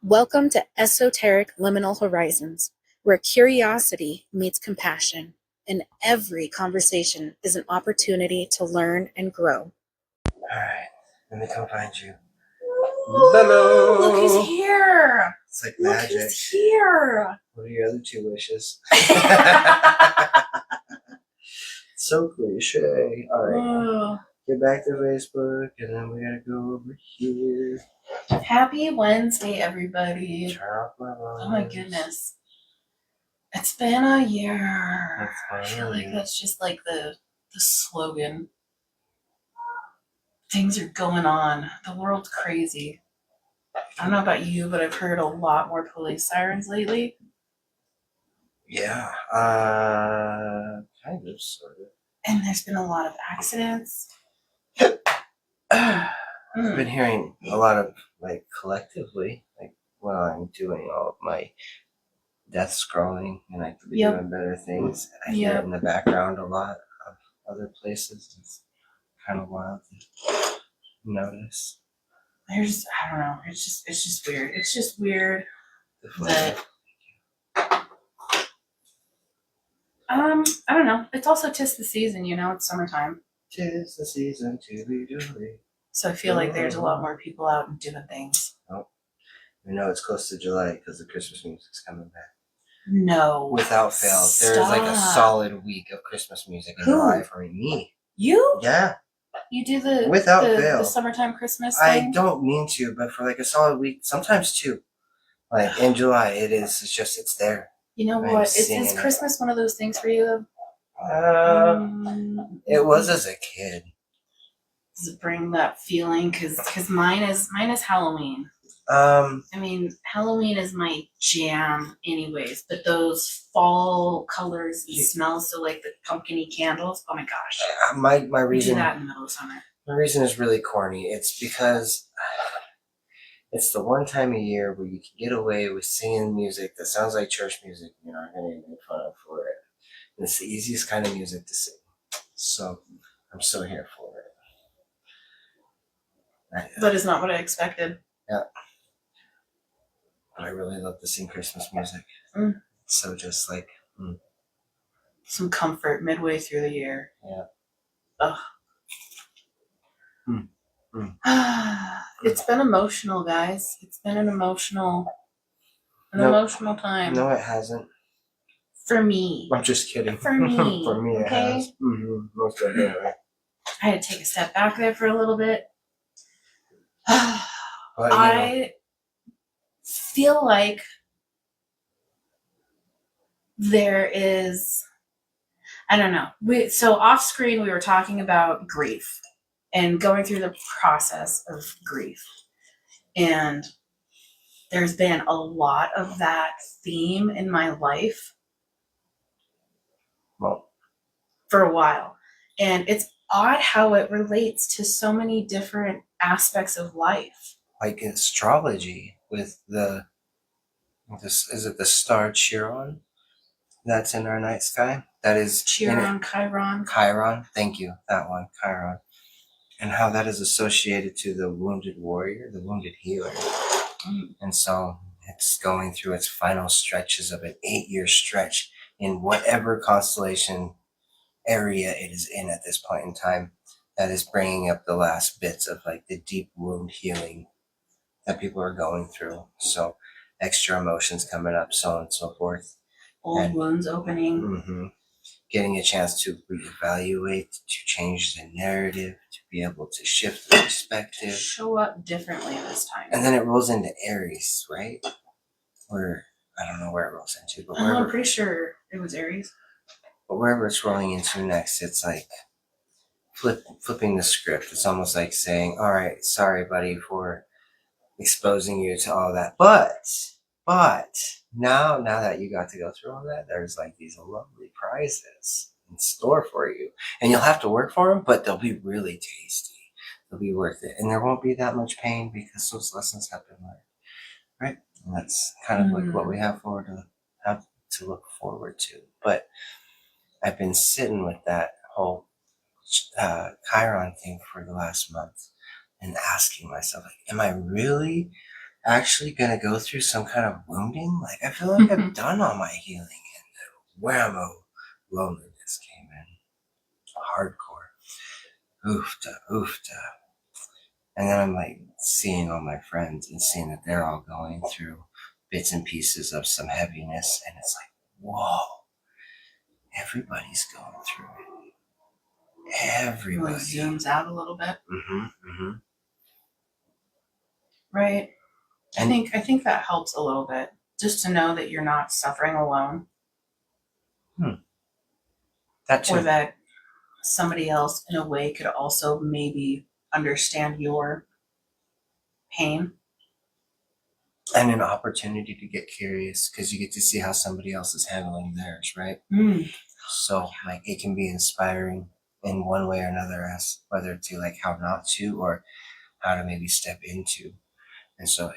Welcome to Esoteric Liminal Horizons, where curiosity meets compassion, and every conversation is an opportunity to learn and grow. Alright, let me come find you. Hello! Look who's here! It's like Look magic. who's here! What are your other two wishes? So cliche. Alright, get back to Facebook, and then we gotta go over here. Happy Wednesday, everybody. Turn off my volume. Oh my goodness. It's been a year. I feel like that's just like the slogan. Things are going on. The world's crazy. I don't know about you, but I've heard a lot more police sirens lately. Yeah, kind of, sort of. And there's been a lot of accidents. I've been hearing a lot of, like, collectively, like, while I'm doing all of my death scrolling and I could be doing better things. I hear it in the background a lot of other places. It's kind of wild to notice. I don't know. It's just weird. It's just weird that I don't know. It's also 'tis the season, it's summertime. 'Tis the season to be jolly. So I feel like there's a lot more people out and doing things. Oh, we know it's close to July because the Christmas music's coming back. No. Without fail. Stop. There's like a solid week of Christmas music in July for me. You? Yeah. You do the without fail. The summertime Christmas I thing? don't mean to, but for like a solid week, sometimes two. Like in July, it's there. You know what? Is Christmas one of those things for you? It was as a kid. Does it bring that feeling? Because mine is Halloween. I mean, Halloween is my jam anyways, but those fall colors and smells, so like the pumpkin-y candles, oh my gosh. My reason, do that in the middle of summer. My reason is really corny. It's because it's the one time a year where you can get away with singing music that sounds like church music. You're not going to get made fun of for it. And it's the easiest kind of music to sing. So I'm so here for it. That is not what I expected. Yeah. But I really love to sing Christmas music. So just like some comfort midway through the year. Yeah. Ugh. It's been emotional, guys. It's been an emotional time. No, it hasn't. For me. I'm just kidding. For me. For me, okay? It has. Most definitely. I had to take a step back there for a little bit. But, I feel like there is, I don't know. So off screen, we were talking about grief and going through the process of grief. And there's been a lot of that theme in my life for a while. And it's odd how it relates to so many different aspects of life. Like astrology with is it the star Chiron that's in our night sky? That is Chiron. Chiron, thank you, that one, Chiron. And how that is associated to the wounded warrior, the wounded healer. And so it's going through its final stretches of an 8-year stretch in whatever constellation area it is in at this point in time, that is bringing up the last bits of like the deep wound healing that people are going through. So extra emotions coming up, so on and so forth. Old wounds opening. Getting a chance to reevaluate, to change the narrative, to be able to shift the perspective. Show up differently this time. And then it rolls into Aries, right? Or I don't know where it rolls into, but I'm pretty sure it was Aries. But wherever it's rolling into next, it's like flipping the script. It's almost like saying, all right, sorry, buddy, for exposing you to all that. But now that you got to go through all that, there's like these lovely prizes in store for you. And you'll have to work for them, but they'll be really tasty. They'll be worth it. And there won't be that much pain because those lessons have been learned. Right? And that's kind of like what we have to look forward to. But I've been sitting with that whole Chiron thing for the last month and asking myself, like, am I really actually gonna go through some kind of wounding. Like, I feel like I've done all my healing, and whammo, loneliness came in. Hardcore. Oofta, oofta. And then I'm like seeing all my friends and seeing that they're all going through bits and pieces of some heaviness. And it's like, whoa, everybody's going through it. Everybody. Really zooms out a little bit. Mm-hmm. Right. And I think that helps a little bit. Just to know that you're not suffering alone. that too. Or that somebody else in a way could also maybe understand your pain. And an opportunity to get curious because you get to see how somebody else is handling theirs, right? So like it can be inspiring in one way or another, as whether to like how not to or how to maybe step into. And so like,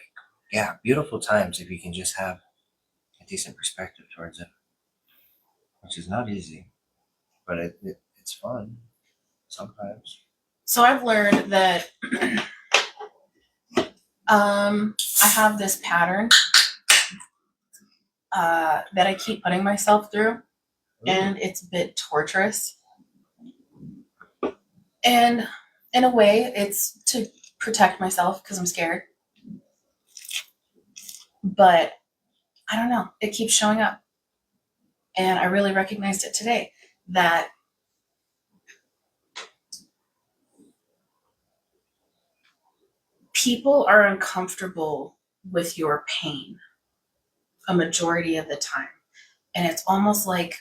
yeah, beautiful times if you can just have a decent perspective towards it, which is not easy, but it's fun sometimes. So I've learned that I have this pattern that I keep putting myself through, and it's a bit torturous. And in a way, it's to protect myself because I'm scared. But I don't know, it keeps showing up. And I really recognized it today that people are uncomfortable with your pain a majority of the time. And it's almost like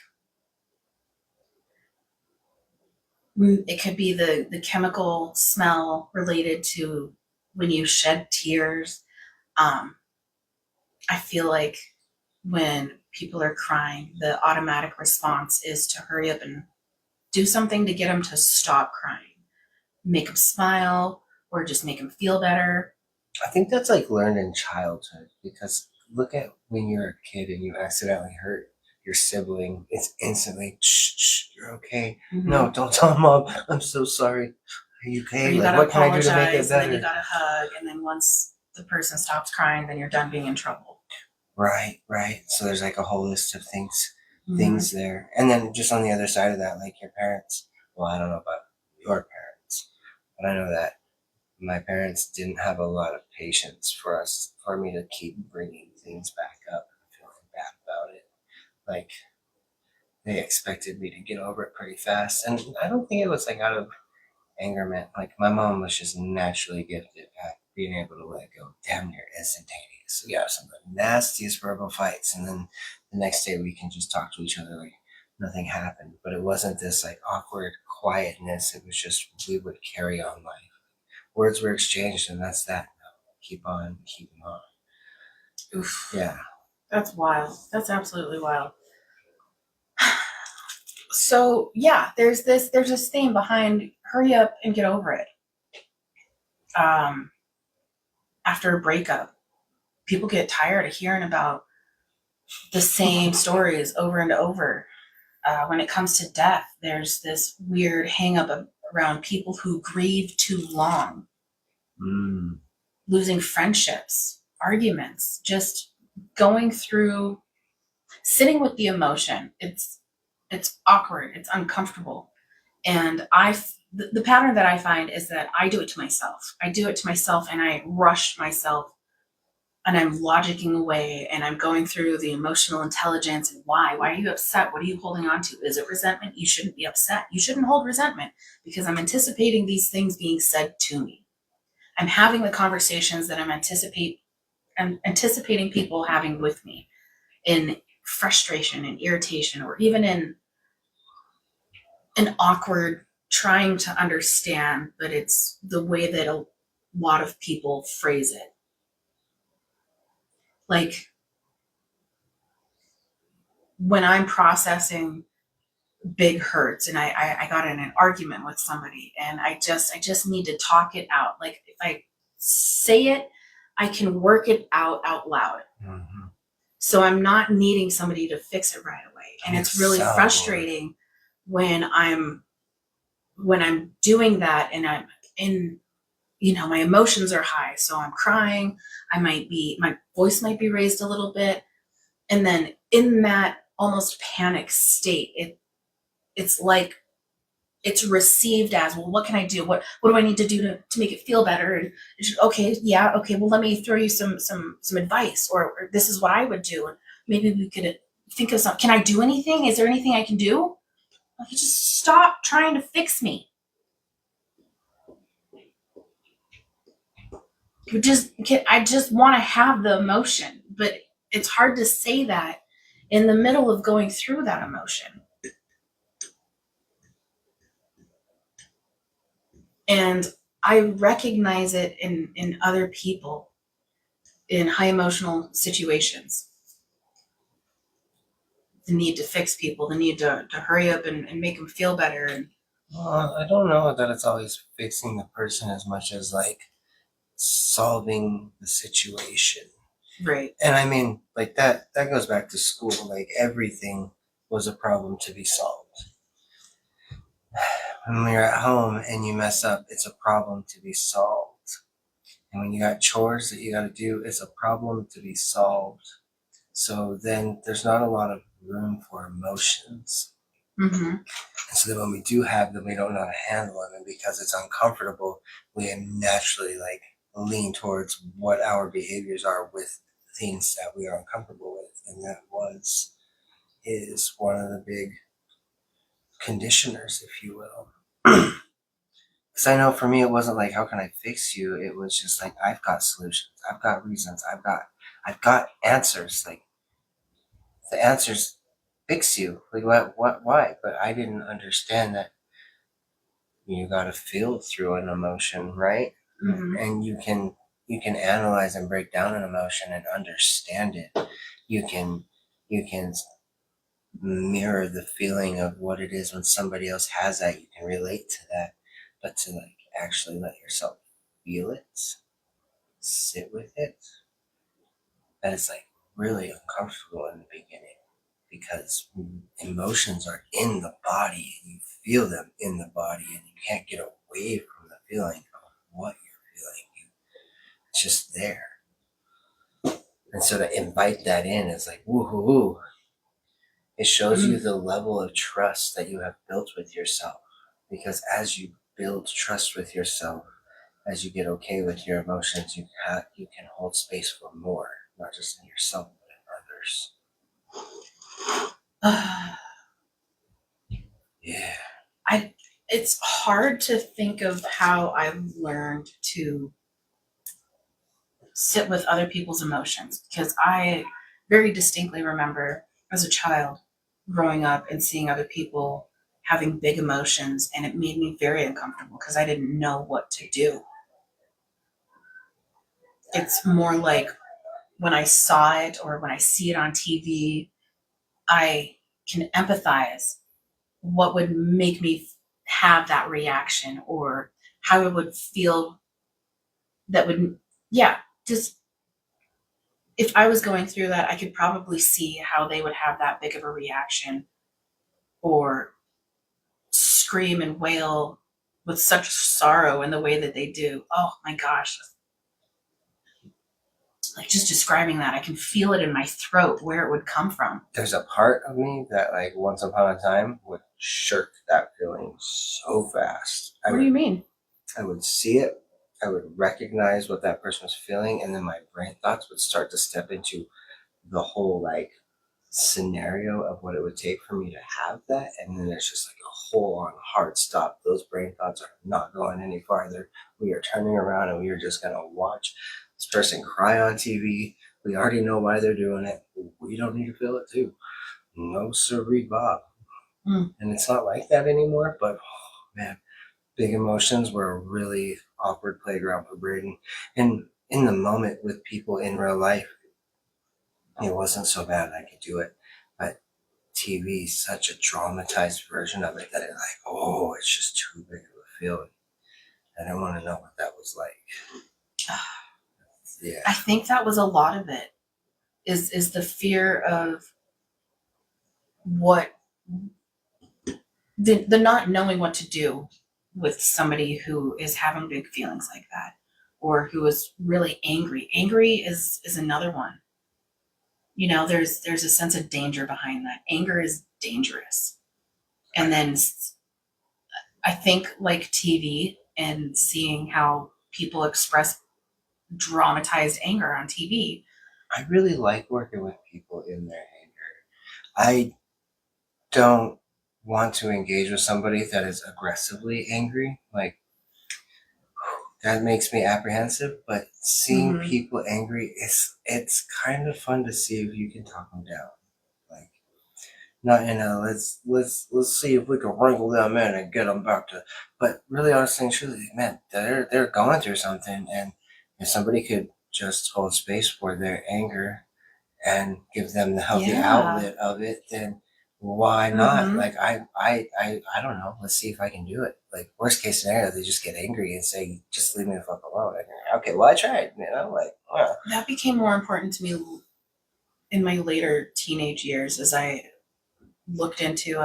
it could be the chemical smell related to when you shed tears. I feel like when people are crying, the automatic response is to hurry up and do something to get them to stop crying, make them smile, or just make them feel better. I think that's like learned in childhood because look at when you're a kid and you accidentally hurt your sibling, it's instantly, shh, you're okay. Mm-hmm. No, don't tell mom. I'm so sorry. Are you okay? Or you like, gotta what can I do to make it apologize, and then you better? gotta hug, and then once the person stops crying, then you're done being in trouble. Right. So there's like a whole list of things Mm-hmm. there. And then just on the other side of that, like your parents, well, I don't know about your parents, but I know that my parents didn't have a lot of patience for me to keep bringing things back up and feeling bad about it. Like they expected me to get over it pretty fast, and I don't think it was like out of angerment. Like my mom was just naturally gifted at being able to let go damn near instantaneous. We have some of the nastiest verbal fights, and then the next day we can just talk to each other like nothing happened. But it wasn't this like awkward quietness. It was just we would carry on life. Words were exchanged, and that's that. Keep on keeping on. Oof. Yeah. That's wild. That's absolutely wild. So yeah, there's this theme behind hurry up and get over it. After a breakup, people get tired of hearing about the same stories over and over. When it comes to death, there's this weird hang up around people who grieve too long, losing friendships, arguments, just going through, sitting with the emotion. It's awkward, it's uncomfortable. And the pattern that I find is that I do it to myself. I do it to myself and I rush myself and I'm logicking away and I'm going through the emotional intelligence and why are you upset? What are you holding on to? Is it resentment? You shouldn't be upset. You shouldn't hold resentment because I'm anticipating these things being said to me. I'm having the conversations that I'm anticipating people having with me in frustration and irritation, or even in an awkward trying to understand, but it's the way that a lot of people phrase it. Like when I'm processing big hurts and I got in an argument with somebody and I just need to talk it out. Like if I say it, I can work it out loud. Mm-hmm. So I'm not needing somebody to fix it right away. And it's really frustrating when I'm doing that and I'm in, my emotions are high, so I'm crying. My voice might be raised a little bit. And then in that almost panic state, it's like it's received as, well, what can I do? What do I need to do to make it feel better? And okay, yeah, okay, well, let me throw you some advice, or this is what I would do. And maybe we could think of something. Can I do anything? Is there anything I can do? Like, just stop trying to fix me. I just want to have the emotion, but it's hard to say that in the middle of going through that emotion. And I recognize it in other people in high emotional situations. The need to fix people, the need to hurry up and make them feel better. And I don't know that it's always fixing the person as much as like solving the situation. right. And I mean, like that goes back to school. Like everything was a problem to be solved. When you're at home and you mess up, it's a problem to be solved. And when you got chores that you got to do, it's a problem to be solved. So then there's not a lot of room for emotions. Mm-hmm. And so then when we do have them, we don't know how to handle them. And because it's uncomfortable, we naturally like lean towards what our behaviors are with things that we are uncomfortable with. And that is one of the big conditioners, if you will. Because I know for me, it wasn't like, how can I fix you? It was just like, I've got solutions. I've got reasons. I've got answers. Like the answers fix you. Like why? But I didn't understand that you got to feel through an emotion, right? Mm-hmm. And you can analyze and break down an emotion and understand it. You can mirror the feeling of what it is when somebody else has that. You can relate to that, but to like actually let yourself feel it, sit with it, that is like really uncomfortable in the beginning because emotions are in the body and you feel them in the body and you can't get away from the feeling of what you're feeling. It's just there. And so to invite that in is like, woohoo. It shows you the level of trust that you have built with yourself. Because as you build trust with yourself, as you get okay with your emotions, you can hold space for more, not just in yourself, but in others. Yeah. It's hard to think of how I've learned to sit with other people's emotions, because I very distinctly remember as a child growing up and seeing other people having big emotions, and it made me very uncomfortable because I didn't know what to do. It's more like when I saw it or when I see it on TV, I can empathize what would make me have that reaction, or how it would feel. That would, yeah, just if I was going through that, I could probably see how they would have that big of a reaction, or scream and wail with such sorrow in the way that they do. Oh my gosh. Like, just describing that, I can feel it in my throat where it would come from. There's a part of me that, like, once upon a time would shirk that feeling so fast. What do you mean? I would see it, I would recognize what that person was feeling, and then my brain thoughts would start to step into the whole like scenario of what it would take for me to have that, and then there's just like a whole on hard stop. Those brain thoughts are not going any farther. We are turning around and we are just gonna watch this person cry on TV. We already know why they're doing it. We don't need to feel it too. No sirree, Bob. And it's not like that anymore, but oh, man, big emotions were a really awkward playground for Braden. And in the moment with people in real life, it wasn't so bad I could do it. But TV is such a dramatized version of it that it's like, oh, it's just too big of a feeling. I didn't want to know what that was like. Yeah. I think that was a lot of it. Is the fear of what the not knowing what to do, with somebody who is having big feelings like that, or who is really angry. Angry is another one. You know, there's a sense of danger behind that. Anger is dangerous. And then I think like TV and seeing how people express dramatized anger on TV. I really like working with people in their anger. I don't want to engage with somebody that is aggressively angry. Like, that makes me apprehensive, but seeing people angry it's kind of fun to see if you can talk them down. Like, not in a let's see if we can wrangle them in and get them back to, but really honestly and truly, man, they're going through something, and if somebody could just hold space for their anger and give them the healthy outlet of it, then why not? Like, I don't know. Let's see if I can do it. Like, worst case scenario, they just get angry and say, "Just leave me the fuck alone." And okay, well, I tried. You know, like, that became more important to me in my later teenage years as I looked into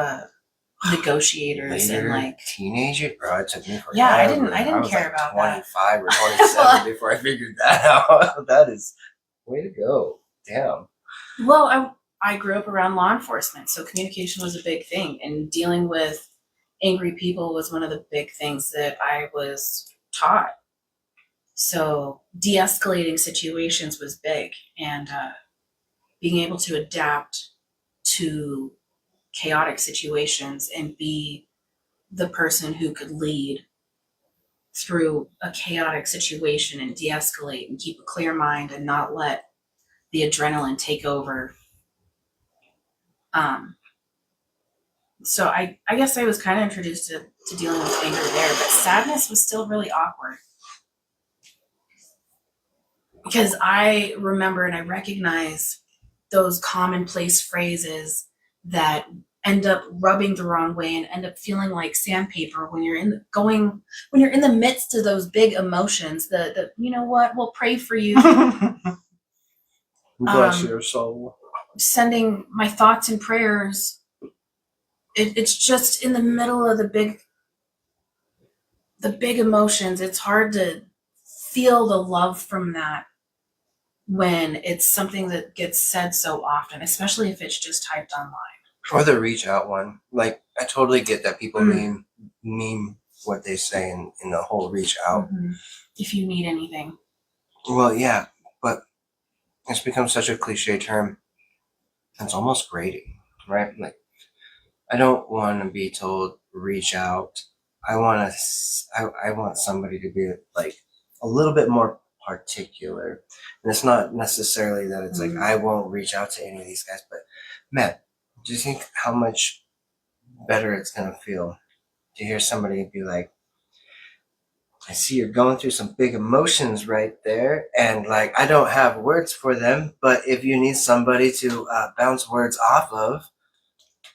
negotiators later, and like teenager, bro. It took me forever. Yeah, I didn't care like about 25 or 27 before I figured that out. That is way to go. Damn. Well, I grew up around law enforcement, so communication was a big thing, and dealing with angry people was one of the big things that I was taught. So de-escalating situations was big, and being able to adapt to chaotic situations and be the person who could lead through a chaotic situation and de-escalate and keep a clear mind and not let the adrenaline take over. So I guess I was kind of introduced to dealing with anger there, but sadness was still really awkward. Because I remember and I recognize those commonplace phrases that end up rubbing the wrong way and end up feeling like sandpaper when you're when you're in the midst of those big emotions. The you know what, we'll pray for you. Bless your soul. Sending my thoughts and prayers. It's just in the middle of the big emotions. It's hard to feel the love from that when it's something that gets said so often, especially if it's just typed online. Or the reach out one. Like, I totally get that people mean what they say in the whole reach out. If you need anything. Well, yeah, but it's become such a cliche term. It's almost grating, right? Like, I don't want to be told reach out. I want somebody to be like a little bit more particular. And it's not necessarily that it's like I won't reach out to any of these guys, but man, do you think how much better it's gonna feel to hear somebody be like, I see you're going through some big emotions right there, and like, I don't have words for them, but if you need somebody to bounce words off of,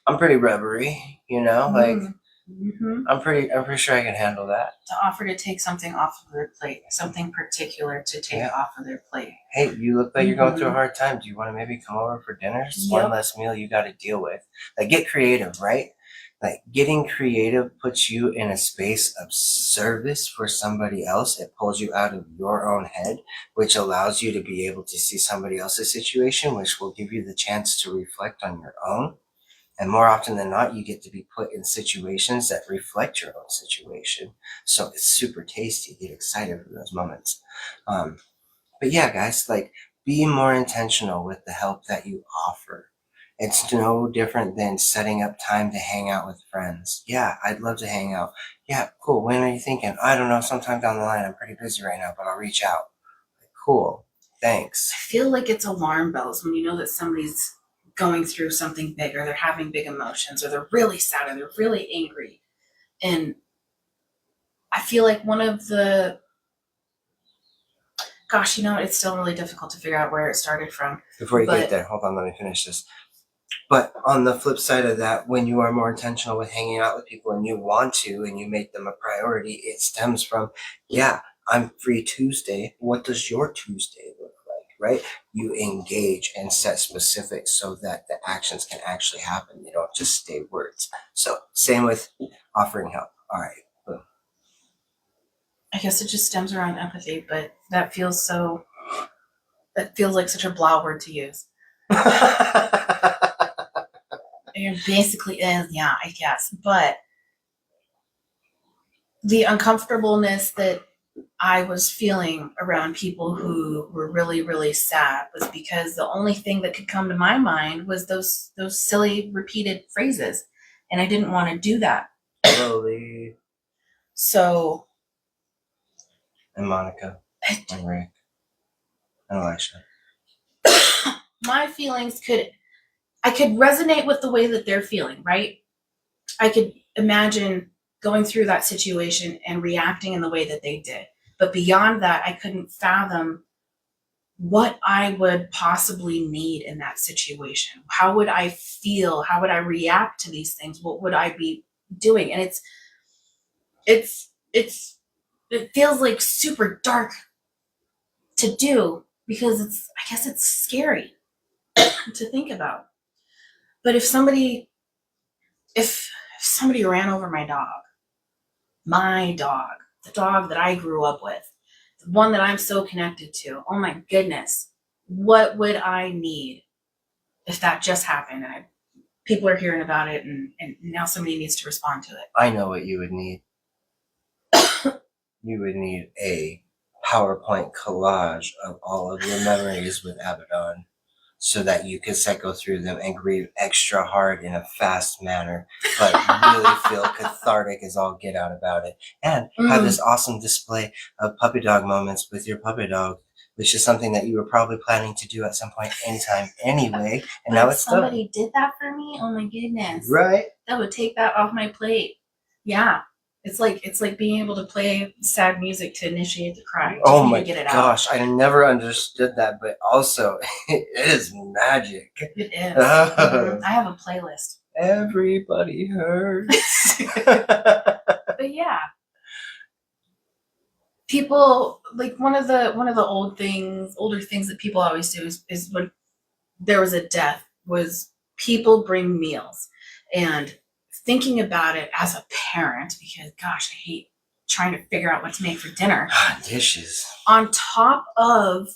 I'm pretty rubbery, you know, like I'm pretty sure I can handle that. To offer to take something off of their plate, something particular to take off of their plate. Hey, you look like you're going through a hard time. Do you want to maybe come over for dinner? It's one less meal you got to deal with. Like, get creative, right? Like, getting creative puts you in a space of service for somebody else. It pulls you out of your own head, which allows you to be able to see somebody else's situation, which will give you the chance to reflect on your own. And more often than not, you get to be put in situations that reflect your own situation. So it's super tasty. Get excited for those moments. But yeah, guys, like, be more intentional with the help that you offer. It's no different than setting up time to hang out with friends. Yeah, I'd love to hang out. Yeah, cool. When are you thinking? I don't know. Sometime down the line. I'm pretty busy right now, but I'll reach out. Like, cool. Thanks. I feel like it's alarm bells when you know that somebody's going through something big, or they're having big emotions, or they're really sad, or they're really angry. And I feel like one of the, gosh, you know, it's still really difficult to figure out where it started from. Before you get there, hold on, let me finish this. But on the flip side of that, when you are more intentional with hanging out with people and you want to, and you make them a priority, it stems from, yeah, I'm free Tuesday. What does your Tuesday look like, right? You engage and set specifics so that the actions can actually happen. They don't just stay words. So same with offering help. All right, boom. I guess it just stems around empathy, but that feels like such a blah word to use. It basically is, yeah, I guess. But the uncomfortableness that I was feeling around people who were really, really sad was because the only thing that could come to my mind was those silly repeated phrases. And I didn't want to do that. Slowly. So And Monica. And Rick. And Elisha. my feelings I could resonate with the way that they're feeling, right? I could imagine going through that situation and reacting in the way that they did. But beyond that, I couldn't fathom what I would possibly need in that situation. How would I feel? How would I react to these things? What would I be doing? And it feels like super dark to do because I guess it's scary to think about. But if somebody ran over my dog, the dog that I grew up with, the one that I'm so connected to, oh my goodness, what would I need if that just happened? And people are hearing about it, and now somebody needs to respond to it. I know what you would need. You would need a PowerPoint collage of all of your memories with Abaddon so that you could go through them and grieve extra hard in a fast manner, but really feel cathartic as all get out about it. And have this awesome display of puppy dog moments with your puppy dog, which is something that you were probably planning to do at some point anytime anyway. And now it's done. Somebody did that for me, oh my goodness. Right? That would take that off my plate. Yeah. It's like being able to play sad music to initiate the cry. Oh my gosh, I never understood that, but also it is magic. It is. I have a playlist. Everybody hurts. But yeah, people like one of the older things that people always do is when there was a death was people bring meals. And thinking about it as a parent, because gosh, I hate trying to figure out what to make for dinner. Dishes. On top of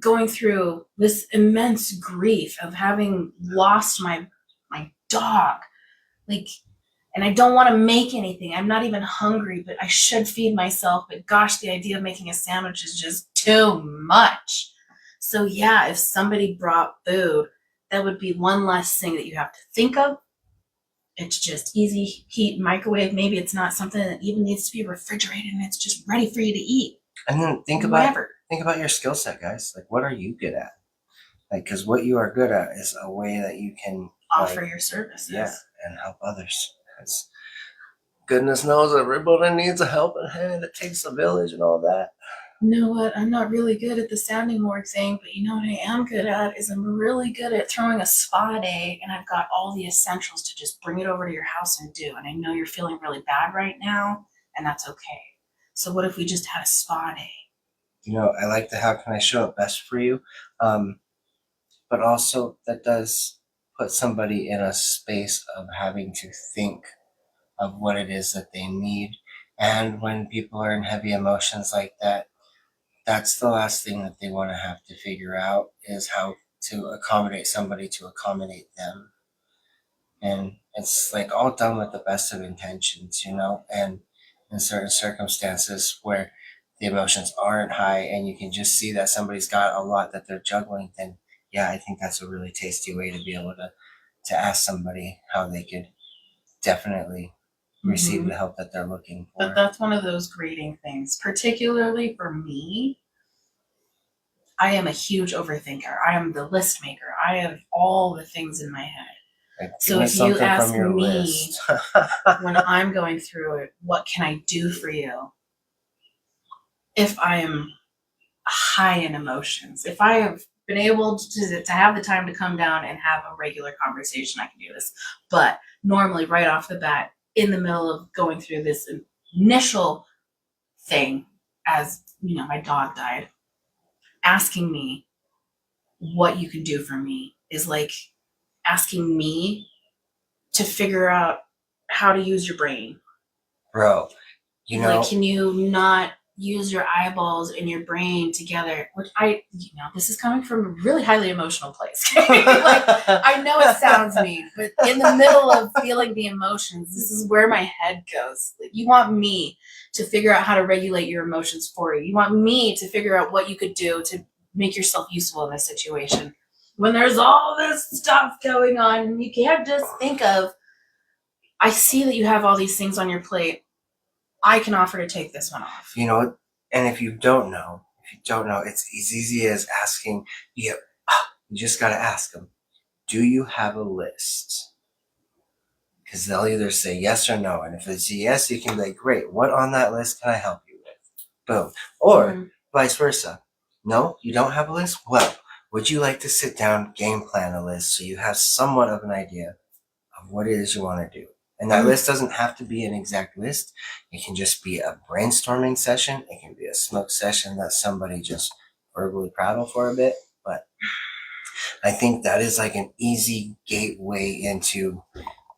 going through this immense grief of having lost my dog, like, and I don't want to make anything. I'm not even hungry, but I should feed myself. But gosh, the idea of making a sandwich is just too much. So yeah, if somebody brought food, that would be one less thing that you have to think of. It's just easy heat, microwave. Maybe it's not something that even needs to be refrigerated and it's just ready for you to eat. And then think about your skill set, guys. Like, what are you good at? Like, because what you are good at is a way that you can offer your services. Yeah, and help others. Because goodness knows everybody needs a helping hand. It takes a village and all that. You know what? I'm not really good at the sounding board thing, but you know what I am good at is I'm really good at throwing a spa day, and I've got all the essentials to just bring it over to your house and do. And I know you're feeling really bad right now, and that's okay. So what if we just had a spa day? You know, I like the how can I show up best for you, but also that does put somebody in a space of having to think of what it is that they need. And when people are in heavy emotions like that, that's the last thing that they want to have to figure out is how to accommodate somebody to accommodate them. And it's like all done with the best of intentions, you know, and in certain circumstances where the emotions aren't high and you can just see that somebody's got a lot that they're juggling, then yeah, I think that's a really tasty way to be able to ask somebody how they could definitely receive the help that they're looking for. But that's one of those grading things, particularly for me. I am a huge overthinker. I am the list maker. I have all the things in my head. Like, so if you ask me when I'm going through it, what can I do for you? If I am high in emotions, if I have been able to have the time to come down and have a regular conversation, I can do this. But normally right off the bat, in the middle of going through this initial thing, as you know, my dog died, asking me what you can do for me is like asking me to figure out how to use your brain. Bro, You know, like, can you not use your eyeballs and your brain together? Which this is coming from a really highly emotional place. Like, I know it sounds mean, but in the middle of feeling the emotions, this is where my head goes. Like, you want me to figure out how to regulate your emotions for you. You want me to figure out what you could do to make yourself useful in this situation. When there's all this stuff going on, you can't just think of, I see that you have all these things on your plate. I can offer to take this one off. You know, and if you don't know, it's as easy as asking. You just got to ask them, do you have a list? Because they'll either say yes or no. And if it's a yes, you can be like, great, what on that list can I help you with? Boom. Or vice versa. No, you don't have a list? Well, would you like to sit down, game plan a list so you have somewhat of an idea of what it is you want to do? And that list doesn't have to be an exact list. It can just be a brainstorming session. It can be a smoke session that somebody just verbally prattle for a bit. But I think that is like an easy gateway into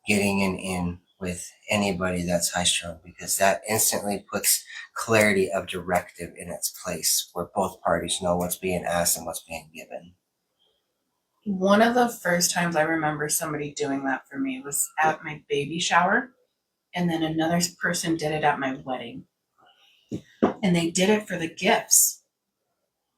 getting in with anybody that's high strung, because that instantly puts clarity of directive in its place where both parties know what's being asked and what's being given. One of the first times I remember somebody doing that for me was at my baby shower, and then another person did it at my wedding. And they did it for the gifts.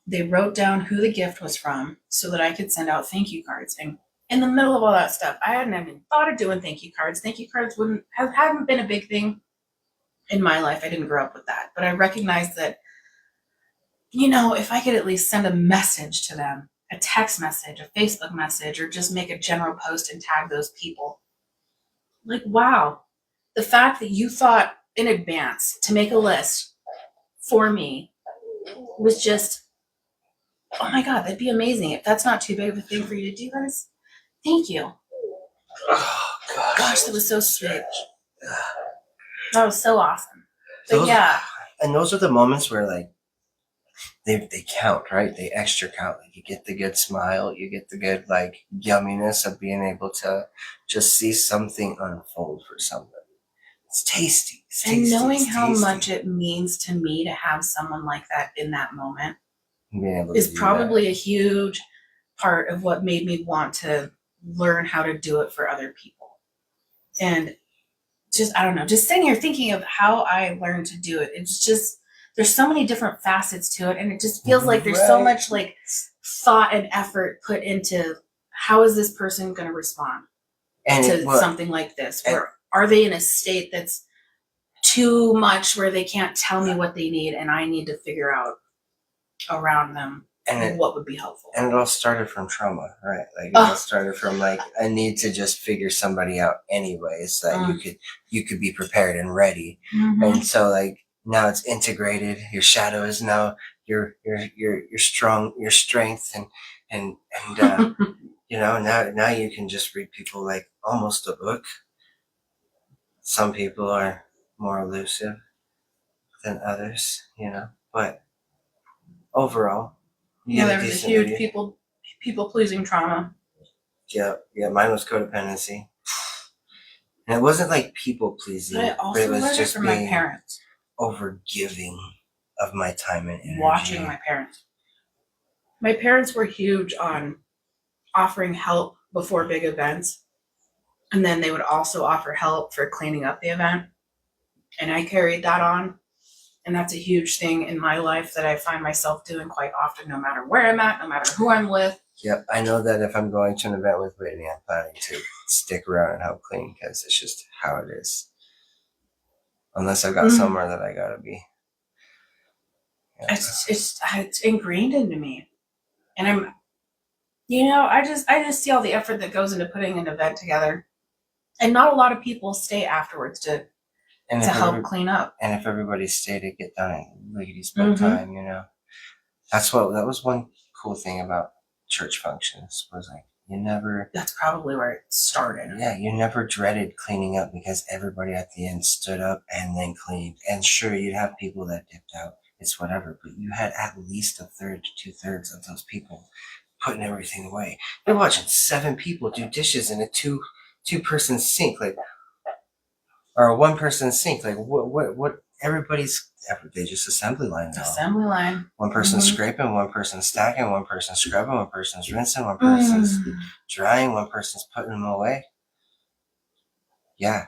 They wrote down who the gift was from so that I could send out thank you cards. And in the middle of all that stuff, I hadn't even thought of doing thank you cards. Thank you cards hadn't been a big thing in my life. I didn't grow up with that. But I recognized that, if I could at least send a message to them, a text message, a Facebook message, or just make a general post and tag those people. Like, wow, the fact that you thought in advance to make a list for me was just, oh my God, that'd be amazing. If that's not too big of a thing for you to do, guys, thank you. Oh, gosh, that was so sweet. That was so awesome. But yeah. And those are the moments where, like, they count, right? They extra count. Like, you get the good smile, you get the good, like, yumminess of being able to just see something unfold for somebody. It's tasty. And knowing how much it means to me to have someone like that in that moment is probably a huge part of what made me want to learn how to do it for other people. And just, I don't know, just sitting here thinking of how I learned to do it. It's just, there's so many different facets to it. And it just feels like there's so much like thought and effort put into how is this person going to respond to something like this? Or are they in a state that's too much where they can't tell me what they need and I need to figure out around them what would be helpful? And it all started from trauma, right? Like, it all started from, like, a need to just figure somebody out anyways, so that you could be prepared and ready. And so, like, now it's integrated. Your shadow is now your strength, and now you can just read people like almost a book. Some people are more elusive than others, but overall, there was a huge people pleasing trauma. Yeah, mine was codependency, and it wasn't like people pleasing, but it was just from my parents. Over giving of my time and energy. Watching my parents. My parents were huge on offering help before big events. And then they would also offer help for cleaning up the event. And I carried that on. And that's a huge thing in my life that I find myself doing quite often, no matter where I'm at, no matter who I'm with. Yep. I know that if I'm going to an event with Whitney, I'm planning to stick around and help clean, because it's just how it is. Unless I've got somewhere that I gotta be. Yeah. It's ingrained into me. And I'm, I just see all the effort that goes into putting an event together. And not a lot of people stay afterwards to help clean up. And if everybody stayed to get done in lickety split time, that was one cool thing about church functions, was like, that's probably where it started. Yeah, you never dreaded cleaning up because everybody at the end stood up and then cleaned. And sure, you'd have people that dipped out. It's whatever. But you had at least a third to 2/3 of those people putting everything away. You're watching 7 people do dishes in a two-person sink, like, or a 1-person sink. Like, what they just assembly line now. Assembly line. One person's scraping, one person's stacking, one person's scrubbing, one person's rinsing, one person's drying, one person's putting them away. Yeah.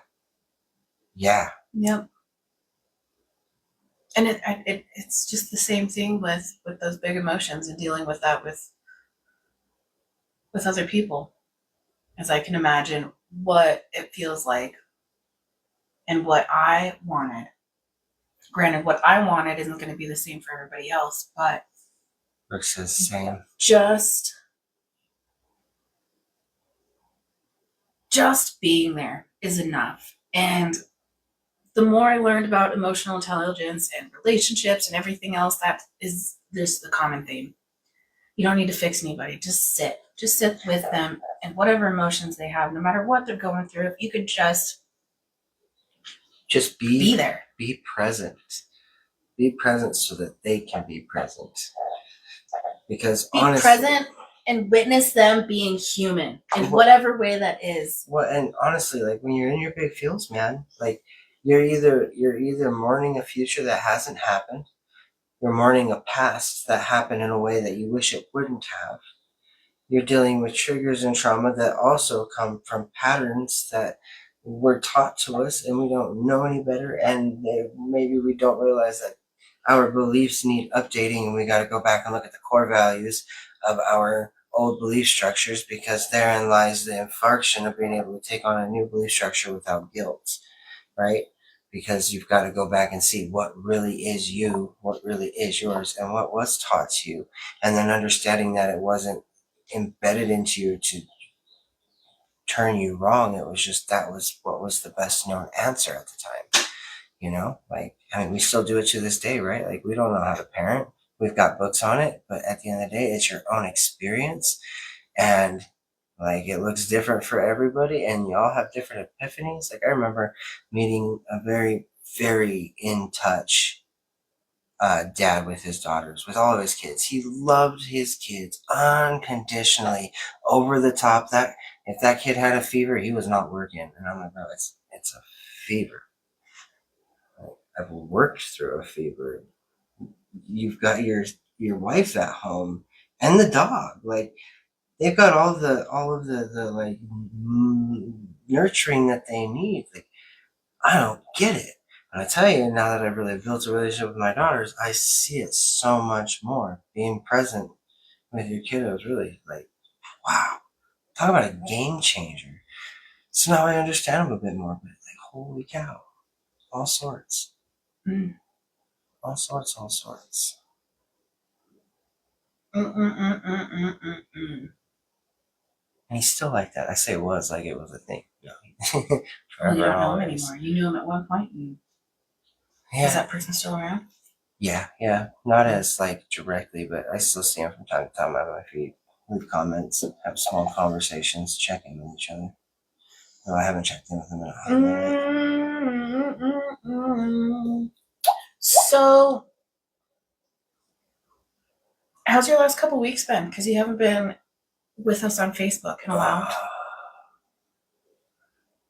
Yeah. Yep. And it's just the same thing with those big emotions and dealing with that with other people, as I can imagine what it feels like and what I wanted. Granted, what I wanted isn't going to be the same for everybody else, but Brooke says same. Just being there is enough. And the more I learned about emotional intelligence and relationships and everything else, that is this the common theme. You don't need to fix anybody. Just sit with them and whatever emotions they have, no matter what they're going through. If you could just be there, be present so that they can be present. Because be present and witness them being human in whatever way that is. Well, and honestly, like when you're in your big feels, man, like you're either mourning a future that hasn't happened, you're mourning a past that happened in a way that you wish it wouldn't have. You're dealing with triggers and trauma that also come from patterns that were taught to us and we don't know any better, and maybe we don't realize that our beliefs need updating and we got to go back and look at the core values of our old belief structures, because therein lies the infarction of being able to take on a new belief structure without guilt, right? Because you've got to go back and see what really is you, what really is yours, and what was taught to you, and then understanding that it wasn't embedded into you to turn you wrong. It was just that was what was the best known answer at the time. You know, like, I mean, we still do it to this day, right? Like, we don't know how to parent. We've got books on it, but at the end of the day, it's your own experience. And like, it looks different for everybody, and y'all have different epiphanies. Like, I remember meeting a very, very in touch dad with his daughters, with all of his kids. He loved his kids unconditionally, over the top. That if that kid had a fever, he was not working. And I'm like, bro, it's a fever. I've worked through a fever. You've got your wife at home and the dog. Like, they've got all of the like nurturing that they need. Like, I don't get it. And I tell you, now that I've really built a relationship with my daughters, I see it so much more. Being present with your kiddos, really, like, wow. Talk about a game changer. So now I understand them a bit more, but like, holy cow. All sorts. All sorts. And he's still like that. I say it was like it was a thing. No. Well, you don't know him anymore. You knew him at one point. Is that person still around? Yeah. Not as like directly, but I still see him from time to time on my feed. Leave comments, have small conversations, check in with each other. No, I haven't checked in with him in a hot minute. So, how's your last couple weeks been? Because you haven't been with us on Facebook in a while.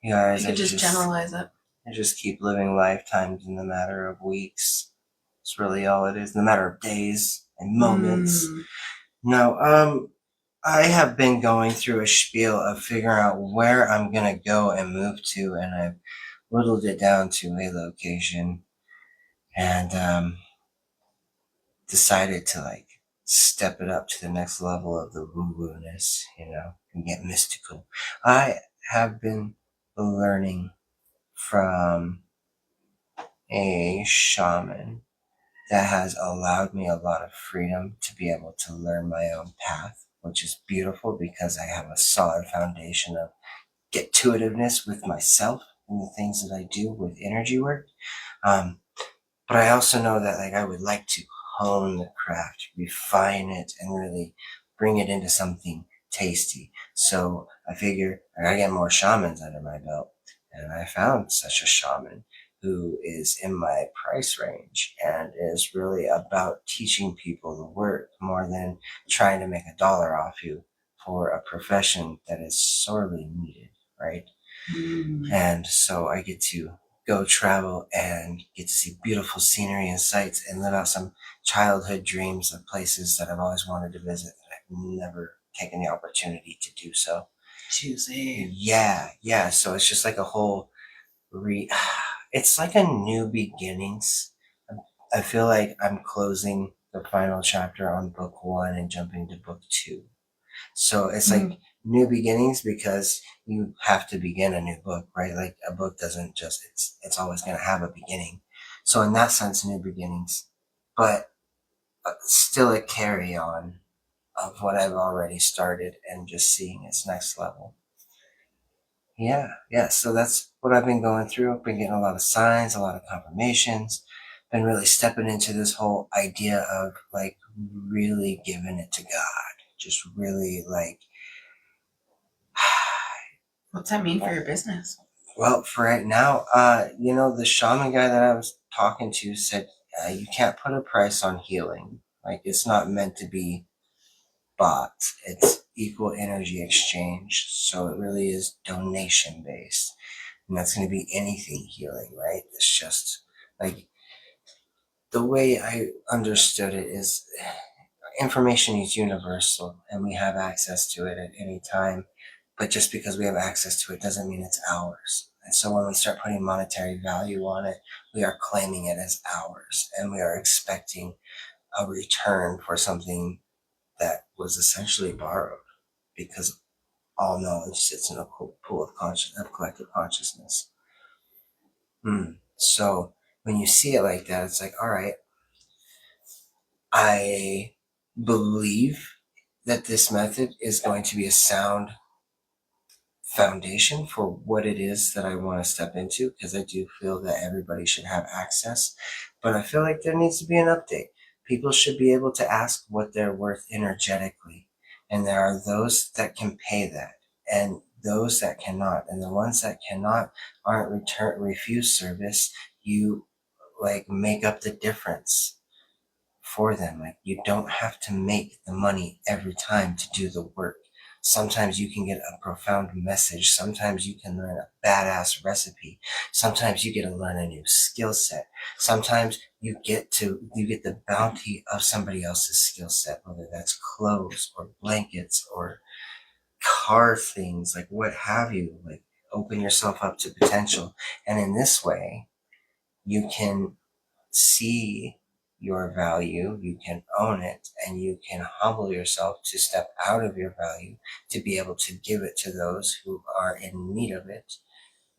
You guys, you could just generalize it. I just keep living lifetimes in the matter of weeks. It's really all it is. In the matter of days and moments. No, I have been going through a spiel of figuring out where I'm going to go and move to, and I've whittled it down to a location, and decided to like step it up to the next level of the woo-woo-ness, you know, and get mystical. I have been learning from a shaman that has allowed me a lot of freedom to be able to learn my own path, which is beautiful because I have a solid foundation of get-to-itiveness with myself and the things that I do with energy work. But I also know that like I would like to hone the craft, refine it, and really bring it into something tasty. So I figure I gotta get more shamans under my belt. And I found such a shaman who is in my price range and is really about teaching people the work more than trying to make $1 off you for a profession that is sorely needed, right? And so I get to go travel and get to see beautiful scenery and sights and live out some childhood dreams of places that I've always wanted to visit and I've never taken the opportunity to do so. Choosing. Yeah. So it's just like a whole it's like a new beginnings. I feel like I'm closing the final chapter on book 1 and jumping to book 2. So it's like new beginnings because you have to begin a new book, right? Like a book doesn't just, it's always going to have a beginning. So in that sense, new beginnings, but still a carry on of what I've already started and just seeing its next level. Yeah. So that's what I've been going through. I've been getting a lot of signs, a lot of confirmations, been really stepping into this whole idea of like really giving it to God. Just really like, What's that mean for your business? well, for right now, the shaman guy that I was talking to said you can't put a price on healing. Like it's not meant to be bought. It's equal energy exchange. So it really is donation based. And that's going to be anything healing, right? It's just like the way I understood it is information is universal and we have access to it at any time. But just because we have access to it doesn't mean it's ours. And so when we start putting monetary value on it, we are claiming it as ours and we are expecting a return for something that was essentially borrowed because all knowledge sits in a pool of collective consciousness. So when you see it like that, it's like, all right, I believe that this method is going to be a sound foundation for what it is that I want to step into because I do feel that everybody should have access, but I feel like there needs to be an update. People should be able to ask what they're worth energetically, and there are those that can pay that and those that cannot, and the ones that cannot aren't refuse service. You like make up the difference for them. Like you don't have to make the money every time to do the work. Sometimes you can get a profound message. Sometimes you can learn a badass recipe. Sometimes you get to learn a new skill set. Sometimes you get the bounty of somebody else's skill set, whether that's clothes or blankets or car things, like what have you. Like open yourself up to potential. And in this way, you can see your value, you can own it, and you can humble yourself to step out of your value to be able to give it to those who are in need of it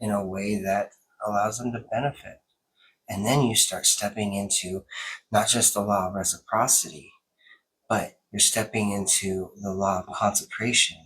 in a way that allows them to benefit. And then you start stepping into not just the law of reciprocity, but you're stepping into the law of consecration,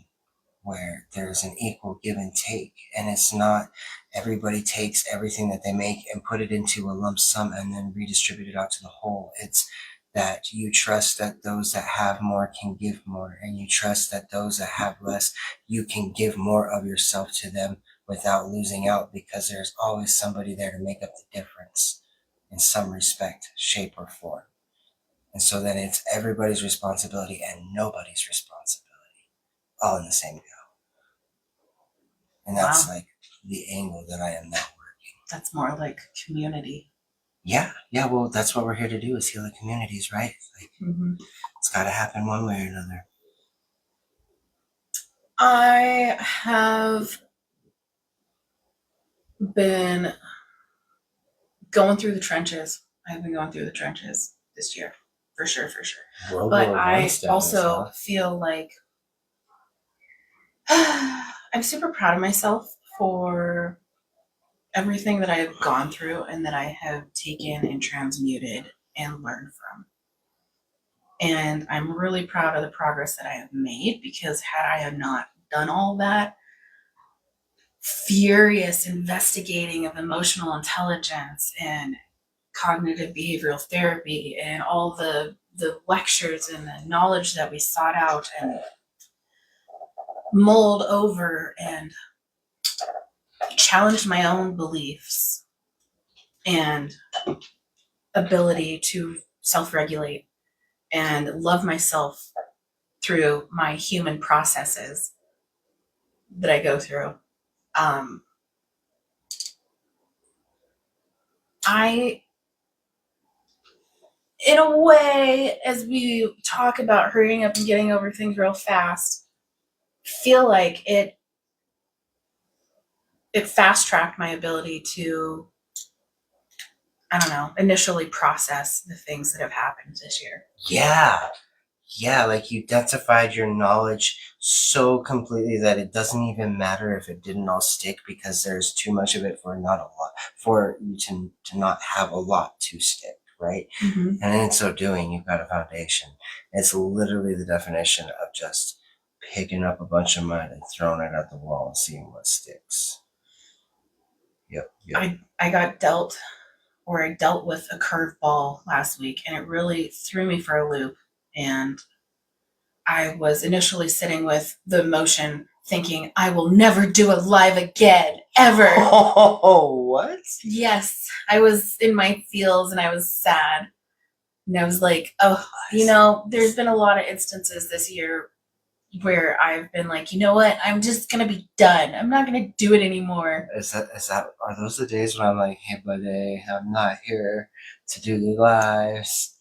where there's an equal give and take. And it's not everybody takes everything that they make and put it into a lump sum and then redistribute it out to the whole. It's that you trust that those that have more can give more, and you trust that those that have less, you can give more of yourself to them without losing out, because there's always somebody there to make up the difference in some respect, shape, or form. And so then it's everybody's responsibility and nobody's responsibility, all in the same go. And that's like the angle that I am now working. That's more like community. Yeah. Well, that's what we're here to do, is heal the communities, right? Like, it's got to happen one way or another. I have been going through the trenches. I've been going through the trenches this year, for sure. But I also feel like I'm super proud of myself for everything that I have gone through and that I have taken and transmuted and learned from. And I'm really proud of the progress that I have made, because had I have not done all that furious investigating of emotional intelligence and cognitive behavioral therapy and all the lectures and the knowledge that we sought out and mulled over and challenged my own beliefs and ability to self-regulate and love myself through my human processes that I go through. I, in a way, as we talk about hurrying up and getting over things real fast, feel like it fast tracked my ability to, I don't know, initially process the things that have happened this year. Yeah, like you densified your knowledge so completely that it doesn't even matter if it didn't all stick, because there's too much of it for not a lot, for you to not have a lot to stick, right? Mm-hmm. And in so doing, you've got a foundation. It's literally the definition of just picking up a bunch of mud and throwing it at the wall and seeing what sticks. Yep. I got dealt, or I dealt with a curveball last week, and it really threw me for a loop. And I was initially sitting with the emotion thinking, I will never do it live again, ever. Oh, what? Yes, I was in my feels and I was sad. And I was like, oh, there's been a lot of instances this year where I've been like, you know what? I'm just going to be done. I'm not going to do it anymore. Are those the days when I'm like, hey, buddy, I'm not here to do the lives.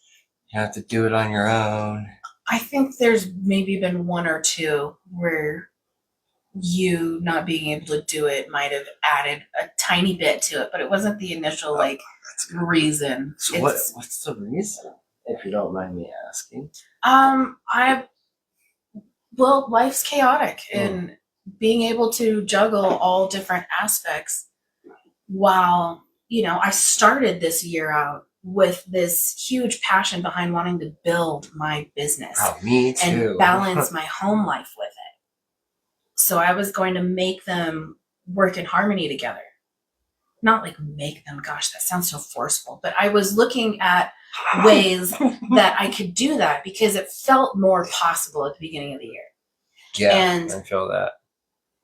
You have to do it on your own. I think there's maybe been one or two where you not being able to do it might have added a tiny bit to it, but it wasn't the initial reason. So what's the reason, if you don't mind me asking? Life's chaotic, and being able to juggle all different aspects while, I started this year out with this huge passion behind wanting to build my business. Oh, me too. And balance my home life with it. So I was going to make them work in harmony together. Not like make them, gosh, that sounds so forceful, but I was looking at ways that I could do that because it felt more possible at the beginning of the year. Yeah, and I feel that.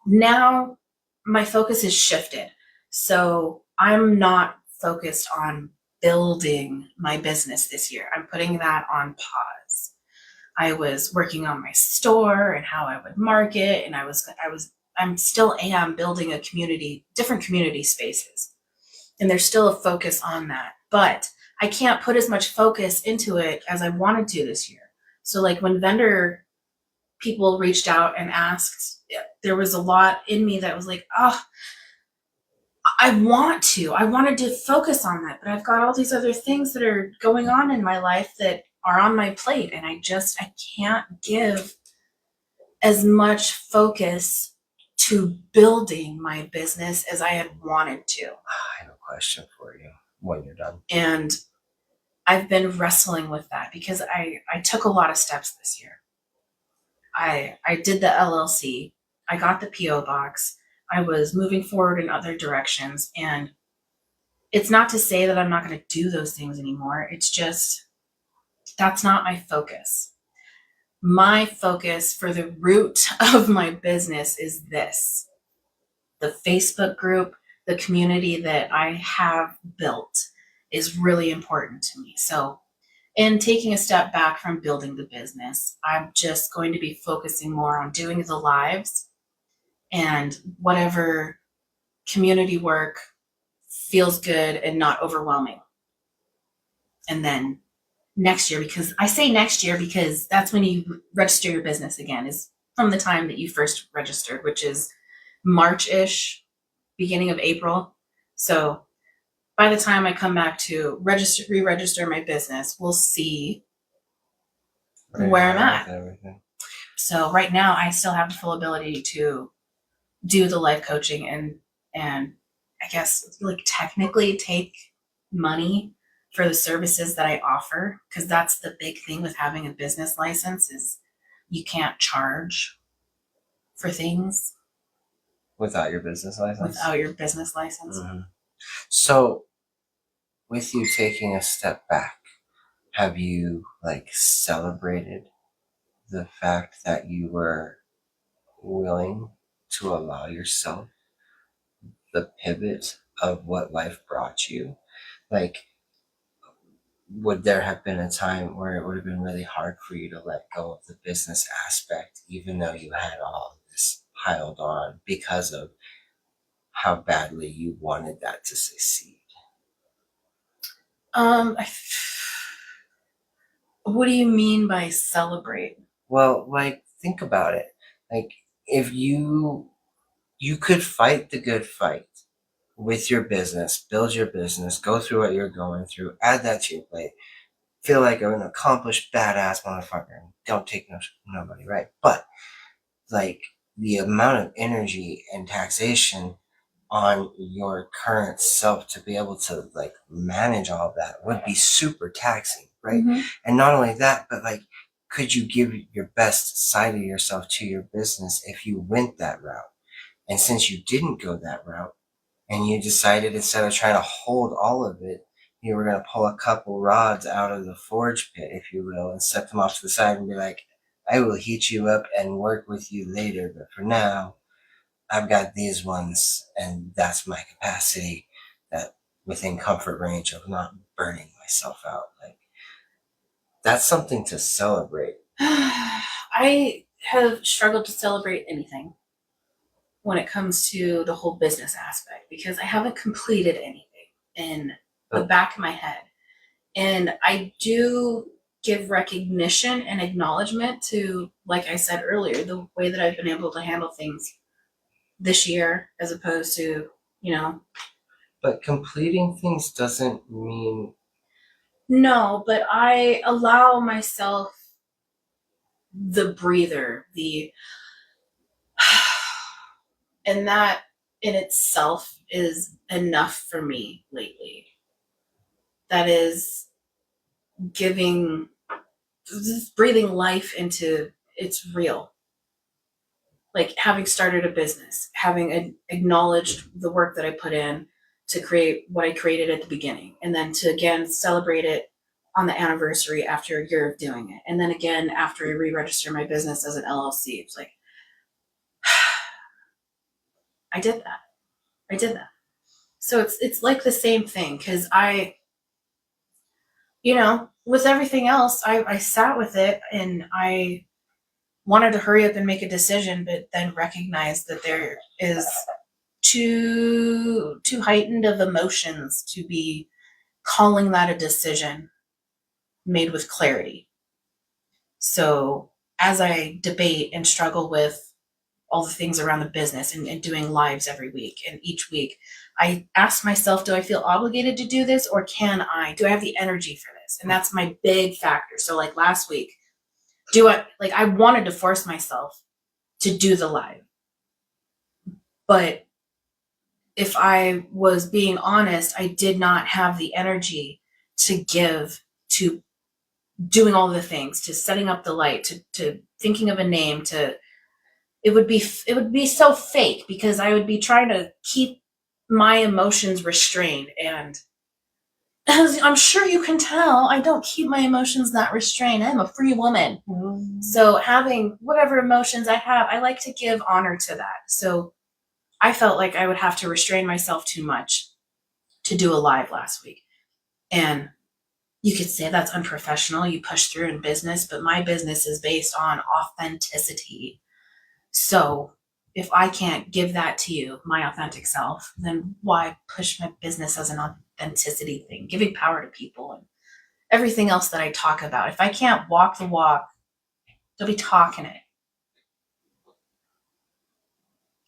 Now my focus is shifted. So I'm not focused on building my business this year. I'm putting that on pause. I was working on my store and how I would market, and I'm still building a community, different community spaces. And there's still a focus on that. But I can't put as much focus into it as I wanted to this year. So like when vendor people reached out and asked, there was a lot in me that was like, oh, I wanted to focus on that, but I've got all these other things that are going on in my life that are on my plate, and I can't give as much focus to building my business as I had wanted to. I have a question for you when you're done. And I've been wrestling with that because I took a lot of steps this year. I did the LLC. I got the PO box. I was moving forward in other directions. And it's not to say that I'm not going to do those things anymore. It's just, that's not my focus. My focus for the root of my business is this: the Facebook group, the community that I have built is really important to me. So, in taking a step back from building the business, I'm just going to be focusing more on doing the lives and whatever community work feels good and not overwhelming. And then next year, because I say next year because that's when you register your business again, is from the time that you first registered, which is March-ish, beginning of April. So by the time I come back to re-register my business, we'll see where I'm at. So right now I still have the full ability to do the life coaching and I guess like technically take money for the services that I offer, because that's the big thing with having a business license is you can't charge for things without your business license. Mm-hmm. So with you taking a step back, have you celebrated the fact that you were willing to allow yourself the pivot of what life brought you? Would there have been a time where it would have been really hard for you to let go of the business aspect, even though you had all of this piled on because of how badly you wanted that to succeed? I, what do you mean by celebrate? Well, like, think about it. Like, if you could fight the good fight with your business, build your business, go through what you're going through, add that to your plate, feel like I'm an accomplished badass motherfucker. Don't take nobody, right? But like the amount of energy and taxation on your current self to be able to like manage all of that would be super taxing, right? Mm-hmm. And not only that, but like, could you give your best side of yourself to your business if you went that route? And since you didn't go that route, and you decided instead of trying to hold all of it, you were going to pull a couple rods out of the forge pit, if you will, and set them off to the side and be like, I will heat you up and work with you later, but for now, I've got these ones, and that's my capacity that within comfort range of not burning myself out. Like, that's something to celebrate. I have struggled to celebrate anything when it comes to the whole business aspect because I haven't completed anything in the back of my head. And I do give recognition and acknowledgement to, like I said earlier, the way that I've been able to handle things this year as opposed to, you know, But completing things doesn't mean. no, but I allow myself the breather, the, and that in itself is enough for me lately. That is giving, just breathing life into it's real. Like having started a business, having acknowledged the work that I put in to create what I created at the beginning, and then to again celebrate it on the anniversary after a year of doing it, and then again after I re-register my business as an LLC. It's like I did that. I did that. So it's like the same thing because with everything else, I sat with it and I wanted to hurry up and make a decision, but then recognized that there is too heightened of emotions to be calling that a decision made with clarity. So as I debate and struggle with all the things around the business and doing lives every week and each week, I ask myself, do I feel obligated to do this or do I have the energy for this? And that's my big factor. So like last week, I wanted to force myself to do the live, but if I was being honest, I did not have the energy to give to doing all the things, to setting up the light, to thinking of a name, to it would be so fake because I would be trying to keep my emotions restrained. And as I'm sure you can tell, I don't keep my emotions that restrained. I'm a free woman. So having whatever emotions I have, I like to give honor to that. So I felt like I would have to restrain myself too much to do a live last week. And you could say that's unprofessional. You push through in business, but my business is based on authenticity. So if I can't give that to you, my authentic self, then why push my business as an authenticity thing, giving power to people and everything else that I talk about? If I can't walk the walk, don't be talking it.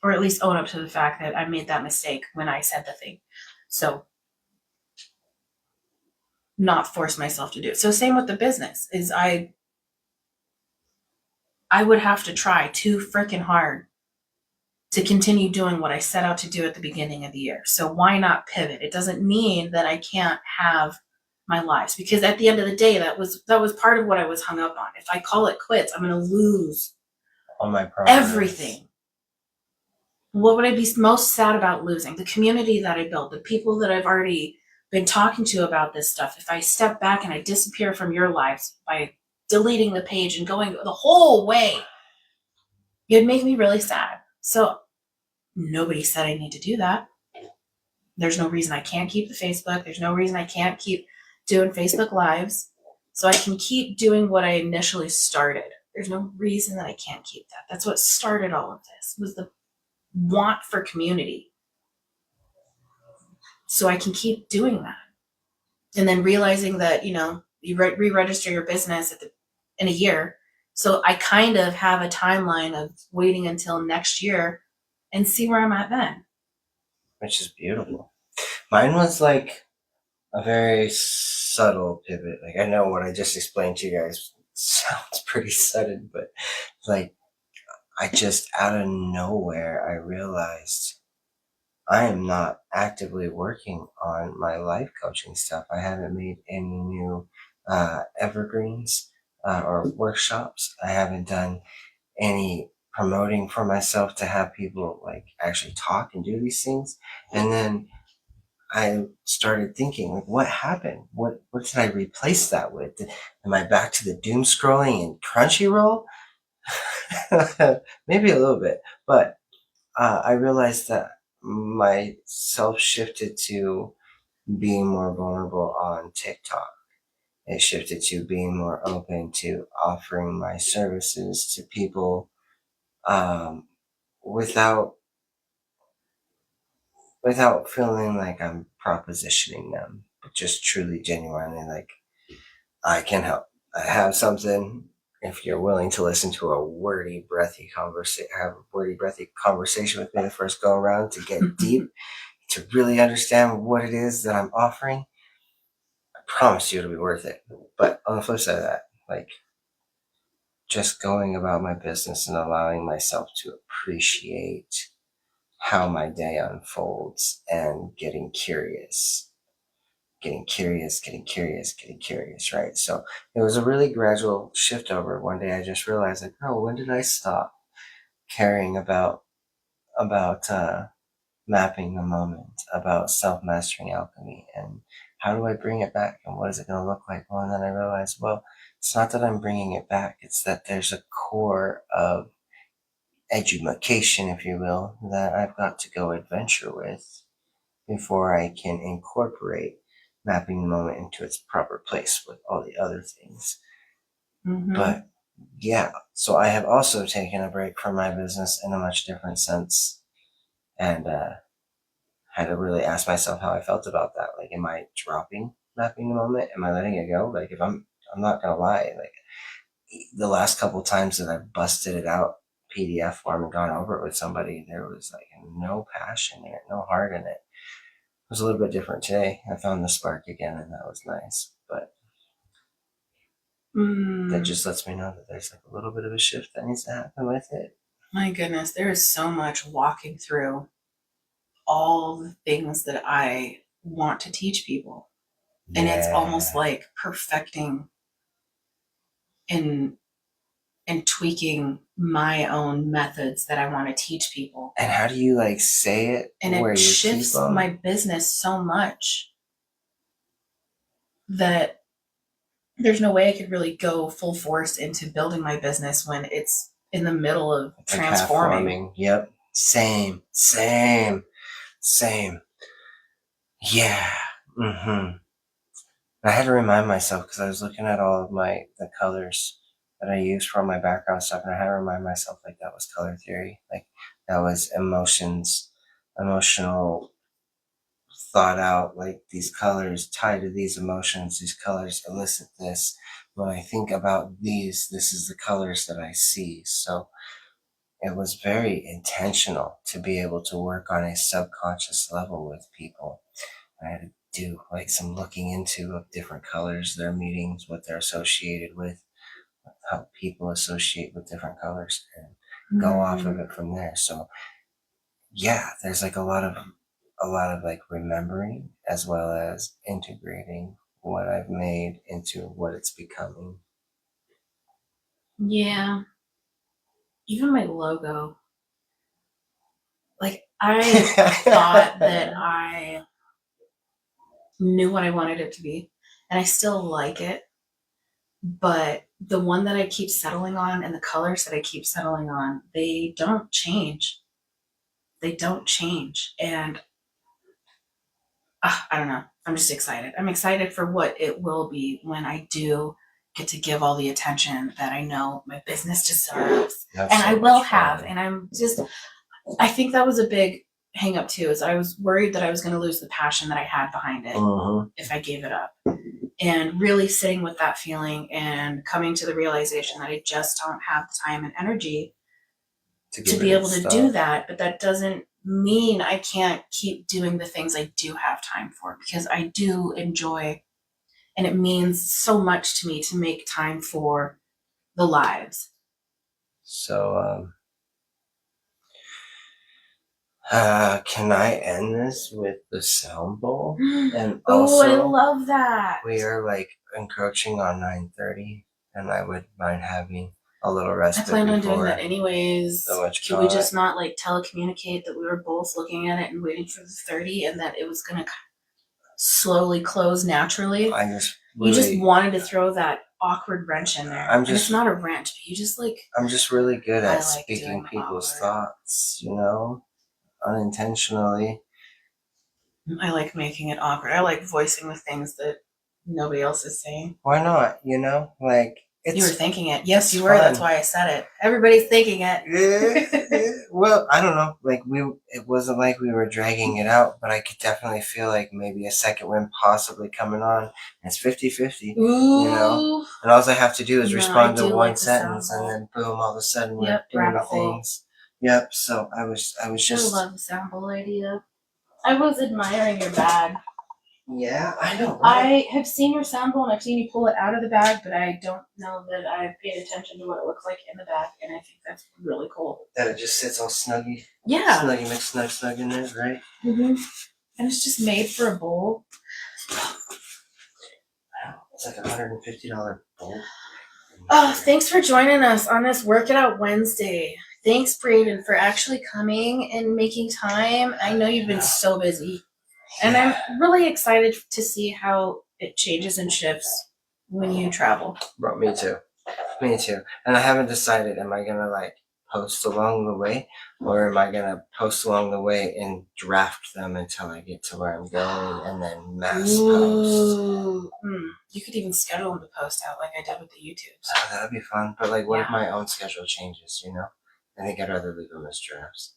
Or at least own up to the fact that I made that mistake when I said the thing. So not force myself to do it. So same with the business is I would have to try too freaking hard to continue doing what I set out to do at the beginning of the year. So why not pivot? It doesn't mean that I can't have my lives because at the end of the day, that was part of what I was hung up on. If I call it quits, I'm going to lose All my priorities. everything. What would I be most sad about losing? The community that I built, the people that I've already been talking to about this stuff. If I step back and I disappear from your lives by deleting the page and going the whole way, it'd make me really sad. So nobody said I need to do that. There's no reason I can't keep the Facebook. There's no reason I can't keep doing Facebook Lives. So I can keep doing what I initially started. There's no reason that I can't keep that. That's what started all of this, was the want for community. So I can keep doing that. and then realizing that, you know, you re-register your business in a year. So I kind of have a timeline of waiting until next year and see where I'm at then. Which is beautiful. Mine was like a very subtle pivot. Like, I know what I just explained to you guys sounds pretty sudden, but like, I just out of nowhere, I realized I am not actively working on my life coaching stuff. I haven't made any new evergreens or workshops. I haven't done any promoting for myself to have people like actually talk and do these things. And then I started thinking, like, what happened? What did I replace that with? Am I back to the doom scrolling and Crunchyroll? Maybe a little bit, but I realized that myself shifted to being more vulnerable on TikTok. It shifted to being more open to offering my services to people um, without without feeling like I'm propositioning them, but just truly, genuinely, like, I can help. I have something. If you're willing to listen to a wordy, breathy conversation with me the first go around to get deep, to really understand what it is that I'm offering, I promise you it'll be worth it. But on the flip side of that, like, just going about my business and allowing myself to appreciate how my day unfolds and getting curious, right? So it was a really gradual shift over. One day I just realized, like, oh, when did I stop caring about mapping the moment, about self-mastering alchemy, and how do I bring it back, and what is it going to look like? Well, and then I realized, well, it's not that I'm bringing it back, it's that there's a core of education, if you will, that I've got to go adventure with before I can incorporate mapping the moment into its proper place with all the other things. Mm-hmm. But yeah, so I have also taken a break from my business in a much different sense, and had to really ask myself how I felt about that. Like, am I dropping mapping the moment? Am I letting it go? Like, if I'm not gonna lie, like, the last couple times that I've busted it out PDF form and gone over it with somebody, there was like no passion in it, no heart in it. It was a little bit different today. I found the spark again, and that was nice. But that just lets me know that there's like a little bit of a shift that needs to happen with it. My goodness, there is so much walking through all the things that I want to teach people. And it's almost like perfecting and tweaking my own methods that I want to teach people. And how do you like say it? And it shifts my business so much that there's no way I could really go full force into building my business when it's in the middle of transforming. Yep. Same. Yeah. Mm-hmm. I had to remind myself because I was looking at all of the colors that I used for my background stuff, and I had to remind myself, like, that was color theory, like that was emotional thought out, like these colors tie to these emotions, these colors elicit this. When I think about these, this is the colors that I see. So it was very intentional to be able to work on a subconscious level with people. I had to do like some looking into of different colors, their meanings, what they're associated with, how people associate with different colors, and go off of it from there. So yeah, there's like a lot of like remembering as well as integrating what I've made into what it's becoming. Yeah. Even my logo. Like, I thought that I knew what I wanted it to be, and I still like it. But the one that I keep settling on and the colors that I keep settling on, they don't change. They don't change. And I don't know. I'm just excited. I'm excited for what it will be when I do get to give all the attention that I know my business deserves. And I will have. And I think that was a big hang up too is I was worried that I was going to lose the passion that I had behind it if I gave it up. And really sitting with that feeling and coming to the realization that I just don't have the time and energy to be able to do that. But that doesn't mean I can't keep doing the things I do have time for, because I do enjoy, and it means so much to me to make time for the lives. So, can I end this with the sound bowl? And also, I love that. We are like encroaching on 9:30, and I would mind having a little rest. I planned on doing that anyways. So much Can we just not like telecommunicate that we were both looking at it and waiting for the 30, and that it was gonna slowly close naturally? You just wanted to throw that awkward wrench in there. And it's not a wrench, but you just like. I'm just really good at speaking people's thoughts, unintentionally. I like making it awkward. I like voicing the things that nobody else is saying. Why not? Like you were thinking it. Yes, you were. Fun. That's why I said it. Everybody's thinking it. Yeah. Well, I don't know. Like it wasn't like we were dragging it out, but I could definitely feel like maybe a second wind possibly coming on. And it's 50-50. Ooh. And all I have to do is respond to one sentence, and then boom, all of a sudden we're doing the things. Yep. So I was just. I love the sound bowl idea. I was admiring your bag. Yeah, I know. Right? I have seen your sound bowl and I've seen you pull it out of the bag, but I don't know that I've paid attention to what it looks like in the bag, and I think that's really cool. That it just sits all snuggy. Yeah. Snuggy snug in there, right? Mm-hmm. And it's just made for a bowl. Wow, it's like $150 bowl. Oh, thanks for joining us on this Work It Out Wednesday. Thanks, Braden, for actually coming and making time. I know you've been so busy. And I'm really excited to see how it changes and shifts when you travel. Bro, me too. And I haven't decided, am I going to like post along the way, or am I going to post along the way and draft them until I get to where I'm going and then mass post? You could even schedule them to post out like I did with the YouTubes. Oh, that would be fun. But like, what if my own schedule changes, I think I'd rather leave them as drafts.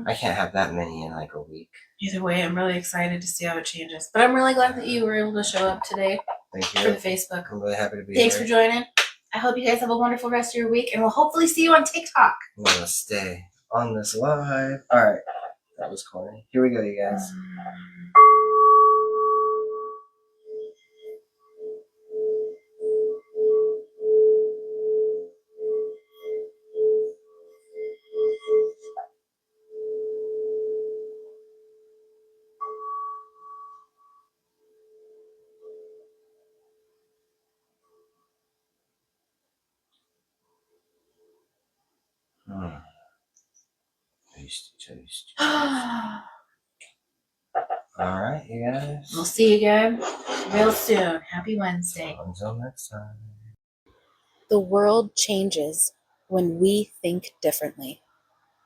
I can't have that many in like a week. Either way, I'm really excited to see how it changes. But I'm really glad that you were able to show up today. Thank you. For the Facebook. I'm really happy to be Thanks here. for joining. I hope you guys have a wonderful rest of your week, and we'll hopefully see you on TikTok. I'm going to stay on this live. All right. That was corny. Here we go, you guys. Tasty. All right, you guys. We'll see you again real soon. Happy Wednesday. Until next time. The world changes when we think differently.